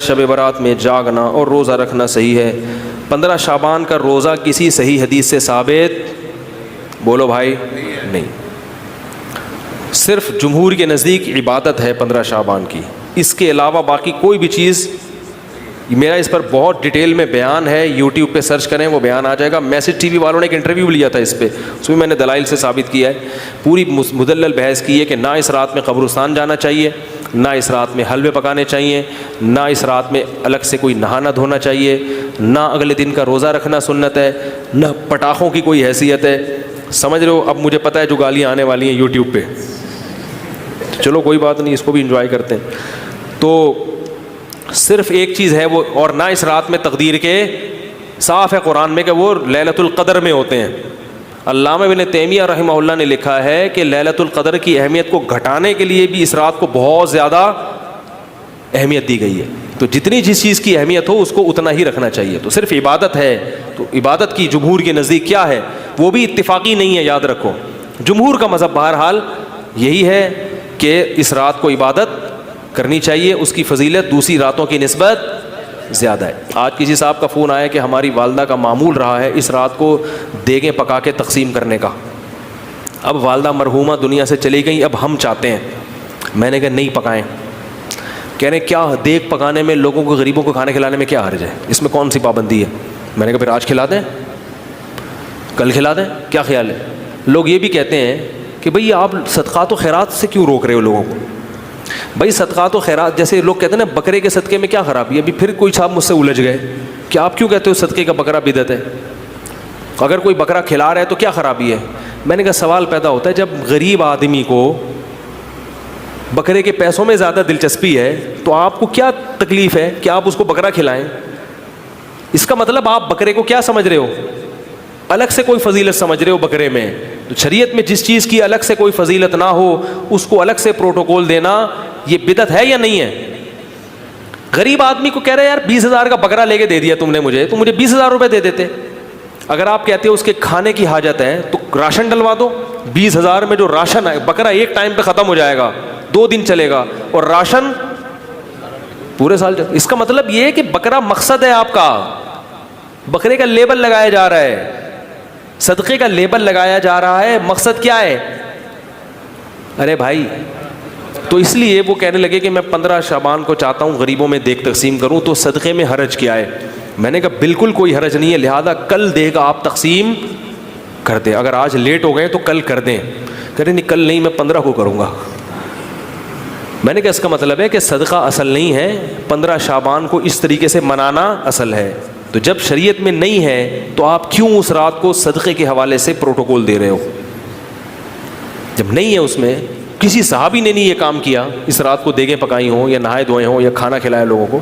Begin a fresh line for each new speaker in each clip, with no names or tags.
شب برات میں جاگنا اور روزہ رکھنا صحیح ہے. 15 شعبان کا روزہ کسی صحیح حدیث سے ثابت بولو بھائی نہیں. صرف جمہور کے نزدیک عبادت ہے 15 شعبان کی. اس کے علاوہ باقی کوئی بھی چیز، میرا اس پر بہت ڈیٹیل میں بیان ہے، یوٹیوب پہ سرچ کریں وہ بیان آ جائے گا. میسج ٹی وی والوں نے ایک انٹرویو لیا تھا اس پہ، اس میں میں نے دلائل سے ثابت کیا ہے، پوری مدلل بحث کی ہے کہ نہ اس رات میں قبرستان جانا چاہیے، نہ اس رات میں حلوے پکانے چاہیے، نہ اس رات میں الگ سے کوئی نہانا دھونا چاہیے، نہ اگلے دن کا روزہ رکھنا سنت ہے، نہ پٹاخوں کی کوئی حیثیت ہے. سمجھ رہے ہو؟ اب مجھے پتہ ہے جو گالیاں آنے والی ہیں یوٹیوب پہ، چلو کوئی بات نہیں، اس کو بھی انجوائے کرتے ہیں. تو صرف ایک چیز ہے وہ، اور نہ اس رات میں تقدیر کے، صاف ہے قرآن میں کہ وہ لیلۃ القدر میں ہوتے ہیں. علامہ ابن تیمیہ رحمہ اللہ نے لکھا ہے کہ لیلۃ القدر کی اہمیت کو گھٹانے کے لیے بھی اس رات کو بہت زیادہ اہمیت دی گئی ہے. تو جتنی جس چیز کی اہمیت ہو اس کو اتنا ہی رکھنا چاہیے. تو صرف عبادت ہے، تو عبادت کی جمہور کے نزدیک کیا ہے، وہ بھی اتفاقی نہیں ہے، یاد رکھو. جمہور کا مذہب بہرحال یہی ہے کہ اس رات کو عبادت کرنی چاہیے، اس کی فضیلت دوسری راتوں کی نسبت زیادہ ہے. آج کسی صاحب کا فون آیا کہ ہماری والدہ کا معمول رہا ہے اس رات کو دیگیں پکا کے تقسیم کرنے کا. اب والدہ مرحومہ دنیا سے چلی گئی، اب ہم چاہتے ہیں. میں نے کہا نہیں پکائیں. کہہ رہے کیا دیگ پکانے میں، لوگوں کو غریبوں کو کھانا کھلانے میں کیا حرج ہے، اس میں کون سی پابندی ہے؟ میں نے کہا پھر آج کھلا دیں، کل کھلا دیں، کیا خیال ہے؟ لوگ یہ بھی کہتے ہیں کہ بھئی آپ صدقات و خیرات سے کیوں روک رہے ہو لوگوں کو؟ بھائی صدقات و خیرات، جیسے لوگ کہتے ہیں نا بکرے کے صدقے میں کیا خرابی ہے. ابھی پھر کوئی صاحب مجھ سے الجھ گئے کہ آپ کیوں کہتے ہو صدقے کا بکرا بدعت ہے؟ اگر کوئی بکرا کھلا رہا ہے تو کیا خرابی ہے؟ میں نے کہا سوال پیدا ہوتا ہے جب غریب آدمی کو بکرے کے پیسوں میں زیادہ دلچسپی ہے تو آپ کو کیا تکلیف ہے کہ آپ اس کو بکرا کھلائیں؟ اس کا مطلب آپ بکرے کو کیا سمجھ رہے ہو؟ الگ سے کوئی فضیلت سمجھ رہے ہو بکرے میں. تو شریعت میں جس چیز کی الگ سے کوئی فضیلت نہ ہو اس کو الگ سے پروٹوکول دینا یہ بدعت ہے یا نہیں ہے؟ غریب آدمی کو کہہ رہے یار 20,000 کا بکرا لے کے دے دیا تم نے مجھے، تو مجھے 20,000 روپے دے دیتے. اگر آپ کہتے ہو اس کے کھانے کی حاجت ہے تو راشن ڈلوا دو. 20,000 میں جو راشن ہے، بکرا ایک ٹائم پہ ختم ہو جائے گا، 2 دن چلے گا، اور راشن پورے سال چلے. اس کا مطلب یہ ہے کہ بکرا مقصد ہے آپ کا، بکرے کا لیبل لگایا جا رہا ہے، صدقے کا لیبل لگایا جا رہا ہے. مقصد کیا ہے؟ ارے بھائی، تو اس لیے وہ کہنے لگے کہ میں 15 شعبان کو چاہتا ہوں غریبوں میں دیگ تقسیم کروں، تو صدقے میں حرج کیا ہے؟ میں نے کہا بالکل کوئی حرج نہیں ہے، لہذا کل دیگ آپ تقسیم کر دیں. اگر آج لیٹ ہو گئے تو کل کر دیں. کہہ رہے نہیں کل نہیں، میں 15 کو کروں گا. میں نے کہا اس کا مطلب ہے کہ صدقہ اصل نہیں ہے، 15 شعبان کو اس طریقے سے منانا اصل ہے. تو جب شریعت میں نہیں ہے تو آپ کیوں اس رات کو صدقے کے حوالے سے پروٹوکول دے رہے ہو؟ جب نہیں ہے، اس میں کسی صحابی نے نہیں یہ کام کیا، اس رات کو دیگیں پکائی ہوں یا نہائے دھوئے ہوں یا کھانا کھلایا لوگوں کو.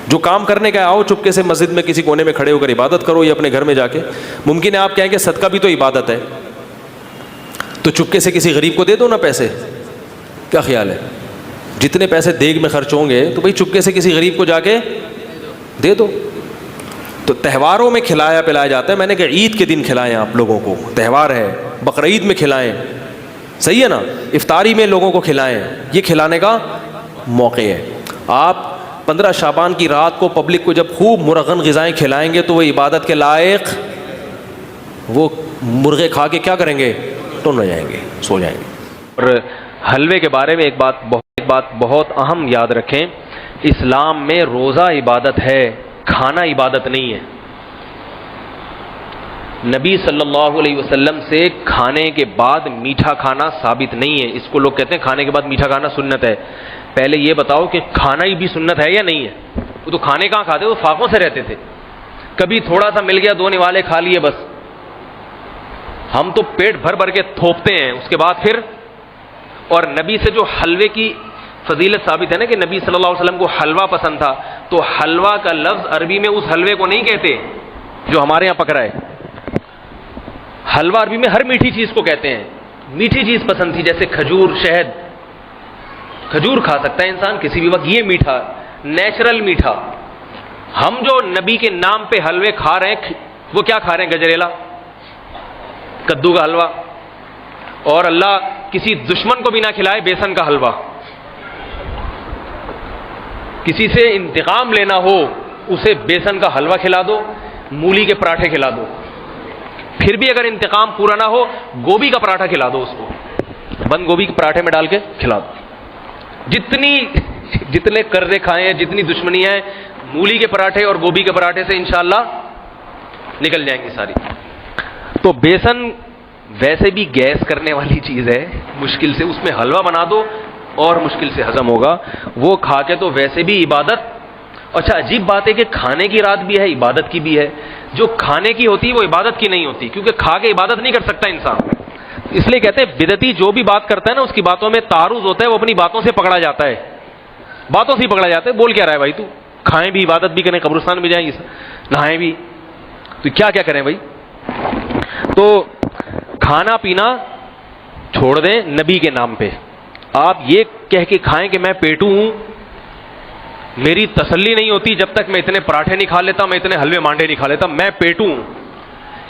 جو کام کرنے کا آؤ چپکے سے مسجد میں کسی کونے میں کھڑے ہو کر عبادت کرو یا اپنے گھر میں جا کے. ممکن ہے آپ کہیں کہ صدقہ بھی تو عبادت ہے، تو چپکے سے کسی غریب کو دے دو نا پیسے. کیا خیال ہے؟ جتنے پیسے دیگ میں خرچ ہوں گے تو بھائی چپکے سے کسی غریب کو جا کے دے دو. تو تہواروں میں کھلایا پلایا جاتا ہے. میں نے کہا عید کے دن کھلائیں، آپ لوگوں کو تہوار ہے، بقرعید میں کھلائیں، صحیح ہے نا، افطاری میں لوگوں کو کھلائیں، یہ کھلانے کا موقع ہے. آپ 15 شعبان کی رات کو پبلک کو جب خوب مرغن غذائیں کھلائیں گے تو وہ عبادت کے لائق، وہ مرغے کھا کے کیا کریں گے؟ ٹن ہو جائیں گے، سو جائیں گے. اور حلوے کے بارے میں ایک بات بہت اہم یاد رکھیں، اسلام میں روزہ عبادت ہے، کھانا عبادت نہیں ہے. نبی صلی اللہ علیہ وسلم سے کھانے کے بعد میٹھا کھانا ثابت نہیں ہے. اس کو لوگ کہتے ہیں کھانے کے بعد میٹھا کھانا سنت ہے. پہلے یہ بتاؤ کہ کھانا ہی بھی سنت ہے یا نہیں ہے؟ وہ تو کھانے کہاں کھاتے، وہ فاقوں سے رہتے تھے. کبھی تھوڑا سا مل گیا، 2 نوالے کھا لیے بس. ہم تو پیٹ بھر بھر کے تھوپتے ہیں اس کے بعد پھر. اور نبی سے جو حلوے کی فضیلت ثابت ہے نا کہ نبی صلی اللہ علیہ وسلم کو حلوہ پسند تھا، تو حلوہ کا لفظ عربی میں اس حلوے کو نہیں کہتے جو ہمارے یہاں پکڑا ہے. حلوہ عربی میں ہر میٹھی چیز کو کہتے ہیں. میٹھی چیز پسند تھی جیسے کھجور، شہد. کھجور کھا سکتا ہے انسان کسی بھی وقت، یہ میٹھا، نیچرل میٹھا. ہم جو نبی کے نام پہ حلوے کھا رہے ہیں وہ کیا کھا رہے ہیں؟ گجریلا، کدو کا حلوہ، اور اللہ کسی دشمن کو بھی نہ کھلائے بیسن کا حلوہ. کسی سے انتقام لینا ہو اسے بیسن کا حلوہ کھلا دو، مولی کے پراٹھے کھلا دو، پھر بھی اگر انتقام پورا نہ ہو گوبھی کا پراٹھا کھلا دو، اس کو بند گوبھی کے پراٹھے میں ڈال کے کھلا دو. جتنے قرضے کھائے ہیں، جتنی دشمنیاں ہیں، مولی کے پراٹھے اور گوبھی کے پراٹھے سے انشاءاللہ نکل جائیں گی ساری. تو بیسن ویسے بھی گیس کرنے والی چیز ہے، مشکل سے اس میں حلوہ بنا دو اور مشکل سے ہضم ہوگا، وہ کھا کے تو ویسے بھی عبادت. اچھا عجیب بات ہے کہ کھانے کی رات بھی ہے، عبادت کی بھی ہے. جو کھانے کی ہوتی ہے وہ عبادت کی نہیں ہوتی، کیونکہ کھا کے عبادت نہیں کر سکتا انسان. اس لیے کہتے ہیں بدعتی جو بھی بات کرتا ہے نا اس کی باتوں میں تعارض ہوتا ہے، وہ اپنی باتوں سے پکڑا جاتا ہے، باتوں سے ہی پکڑا جاتا ہے. بول کیا رہا ہے بھائی تو؟ کھائیں بھی، عبادت بھی کریں، قبرستان بھی جائیں، نہائیں بھی، تو کیا کیا کریں بھائی؟ تو کھانا پینا چھوڑ دیں نبی کے نام پہ. آپ یہ کہہ کے کھائیں کہ میں پیٹو ہوں، میری تسلی نہیں ہوتی جب تک میں اتنے پراٹھے نہیں کھا لیتا، میں اتنے حلوے مانڈے نہیں کھا لیتا، میں پیٹو ہوں.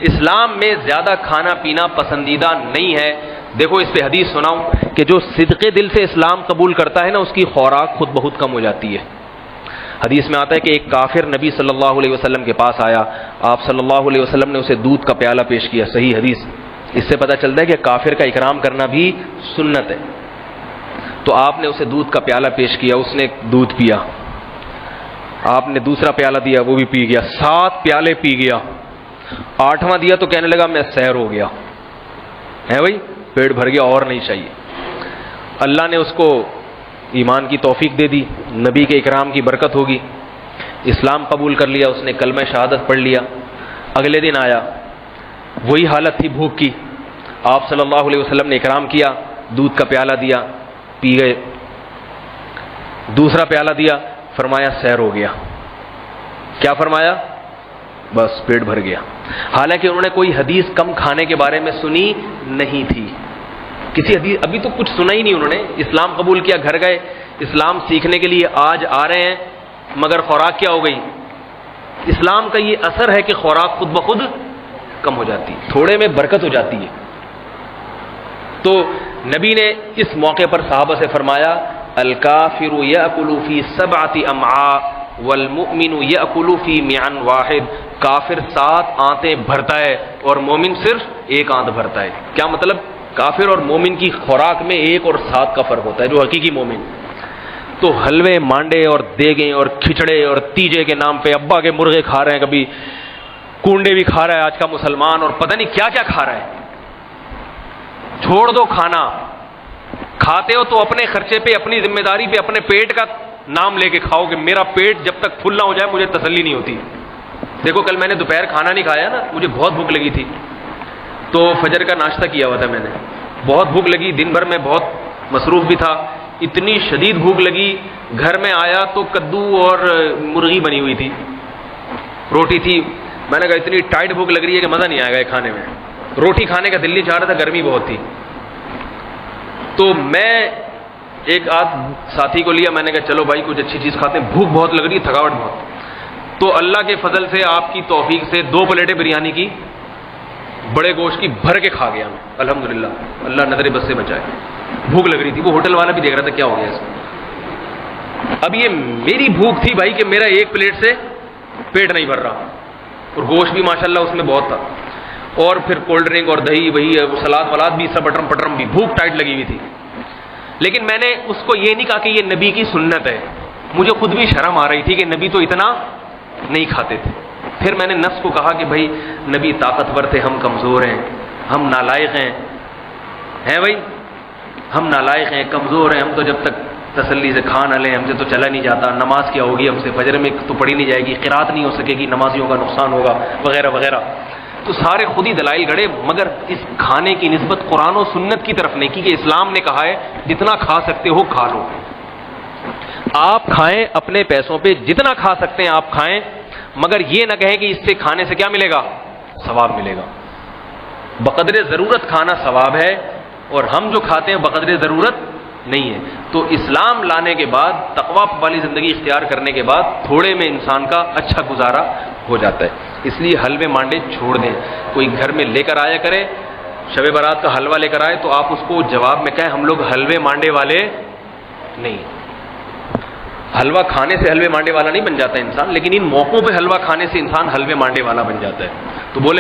اسلام میں زیادہ کھانا پینا پسندیدہ نہیں ہے. دیکھو اس پہ حدیث سناؤں کہ جو صدقے دل سے اسلام قبول کرتا ہے نا اس کی خوراک خود بہت کم ہو جاتی ہے. حدیث میں آتا ہے کہ ایک کافر نبی صلی اللہ علیہ وسلم کے پاس آیا، آپ صلی اللہ علیہ وسلم نے اسے دودھ کا پیالہ پیش کیا. صحیح حدیث. اس سے پتہ چلتا ہے کہ کافر کا اکرام کرنا بھی سنت ہے. تو آپ نے اسے دودھ کا پیالہ پیش کیا، اس نے دودھ پیا. آپ نے دوسرا پیالہ دیا، وہ بھی پی گیا. 7 پیالے پی گیا. 8واں دیا تو کہنے لگا میں سیر ہو گیا ہے بھائی، پیٹ بھر گیا، اور نہیں چاہیے. اللہ نے اس کو ایمان کی توفیق دے دی، نبی کے اکرام کی برکت ہوگی، اسلام قبول کر لیا، اس نے کلمہ شہادت پڑھ لیا. اگلے دن آیا، وہی حالت تھی بھوک کی. آپ صلی اللہ علیہ وسلم نے اکرام کیا، دودھ کا پیالہ دیا، پی گئے. دوسرا پیالہ دیا، فرمایا سیر ہو گیا. کیا فرمایا؟ بس پیٹ بھر گیا. حالانکہ انہوں نے کوئی حدیث کم کھانے کے بارے میں سنی نہیں تھی. کسی حدیث ابھی تو کچھ سنا ہی نہیں انہوں نے. اسلام قبول کیا، گھر گئے، اسلام سیکھنے کے لیے آج آ رہے ہیں، مگر خوراک کیا ہو گئی؟ اسلام کا یہ اثر ہے کہ خوراک خود بخود کم ہو جاتی ہے، تھوڑے میں برکت ہو جاتی ہے. تو نبی نے اس موقع پر صحابہ سے فرمایا الکافر یأکل فی 7 امعاء والمؤمن یأکل فی معن واحد. کافر 7 آنتیں بھرتا ہے اور مومن صرف 1 آنت بھرتا ہے. کیا مطلب؟ کافر اور مومن کی خوراک میں 1 اور 7 کا فرق ہوتا ہے. جو حقیقی مومن تو حلوے مانڈے اور دیگیں اور کھچڑے اور تیجے کے نام پہ ابا کے مرغے کھا رہے ہیں، کبھی کنڈے بھی کھا رہا ہے آج کا مسلمان، اور پتہ نہیں کیا کیا کھا رہا ہے. چھوڑ دو کھانا. کھاتے ہو تو اپنے خرچے پہ، اپنی ذمہ داری پہ، اپنے پیٹ کا نام لے کے کھاؤ کہ میرا پیٹ جب تک پھل نہ ہو جائے مجھے تسلی نہیں ہوتی. دیکھو کل میں نے دوپہر کھانا نہیں کھایا نا، مجھے بہت بھوک لگی تھی، تو فجر کا ناشتہ کیا ہوا تھا میں نے. بہت بھوک لگی، دن بھر میں بہت مصروف بھی تھا، اتنی شدید بھوک لگی. گھر میں آیا تو کدو اور مرغی بنی ہوئی تھی، روٹی تھی. میں نے کہا اتنی ٹائٹ بھوک لگ رہی ہے کہ مزہ نہیں آئے گا کھانے میں. روٹی کھانے کا دل نہیں چاہ رہا تھا، گرمی بہت تھی. تو میں ایک آدھ ساتھی کو لیا، میں نے کہا چلو بھائی کچھ اچھی چیز کھاتے ہیں، بھوک بہت لگ رہی ہے، تھکاوٹ بہت. تو اللہ کے فضل سے، آپ کی توفیق سے 2 پلیٹیں بریانی کی، بڑے گوشت کی، بھر کے کھا گیا میں الحمدللہ. اللہ نظر بس سے بچائے. بھوک لگ رہی تھی، وہ ہوٹل والا بھی دیکھ رہا تھا کیا ہو گیا اس کو. اب یہ میری بھوک تھی بھائی کہ میرا 1 پلیٹ سے پیٹ نہیں بھر رہا، اور گوشت بھی ماشاءاللہ اس میں بہت تھا، اور پھر کولڈ ڈرنک اور دہی، وہی سلاد ولاد بھی، سب پٹرم پٹرم بھی. بھوک ٹائٹ لگی ہوئی تھی. لیکن میں نے اس کو یہ نہیں کہا کہ یہ نبی کی سنت ہے. مجھے خود بھی شرم آ رہی تھی کہ نبی تو اتنا نہیں کھاتے تھے. پھر میں نے نفس کو کہا کہ بھائی نبی طاقتور تھے، ہم کمزور ہیں، ہم نالائق ہیں بھائی، ہم نالائق ہیں، کمزور ہیں. ہم تو جب تک تسلی سے کھا نہ لیں ہم سے تو چلا نہیں جاتا. نماز کیا ہوگی ہم سے؟ فجر میں تو پڑھی نہیں جائے گی، قرات نہیں ہو سکے گی، نمازیوں کا نقصان ہوگا، وغیرہ وغیرہ. تو سارے خود ہی دلائل گڑے، مگر اس کھانے کی نسبت قرآن و سنت کی طرف نہیں کی کہ اسلام نے کہا ہے جتنا کھا سکتے ہو کھا لو. آپ کھائیں اپنے پیسوں پہ، جتنا کھا سکتے ہیں آپ کھائیں، مگر یہ نہ کہیں کہ اس سے کھانے سے کیا ملے گا؟ ثواب ملے گا. بقدر ضرورت کھانا ثواب ہے، اور ہم جو کھاتے ہیں بقدر ضرورت نہیں ہے. تو اسلام لانے کے بعد، تقویٰ والی زندگی اختیار کرنے کے بعد، تھوڑے میں انسان کا اچھا گزارا ہو جاتا ہے. اس لیے حلوے مانڈے چھوڑ دیں. کوئی گھر میں لے کر آیا کرے، شب برات کا حلوہ لے کر آئے تو آپ اس کو جواب میں کہیں ہم لوگ حلوے مانڈے والے نہیں. حلوہ کھانے سے حلوے مانڈے والا نہیں بن جاتا انسان، لیکن ان موقعوں پہ حلوہ کھانے سے انسان حلوے مانڈے والا بن جاتا ہے. تو بولے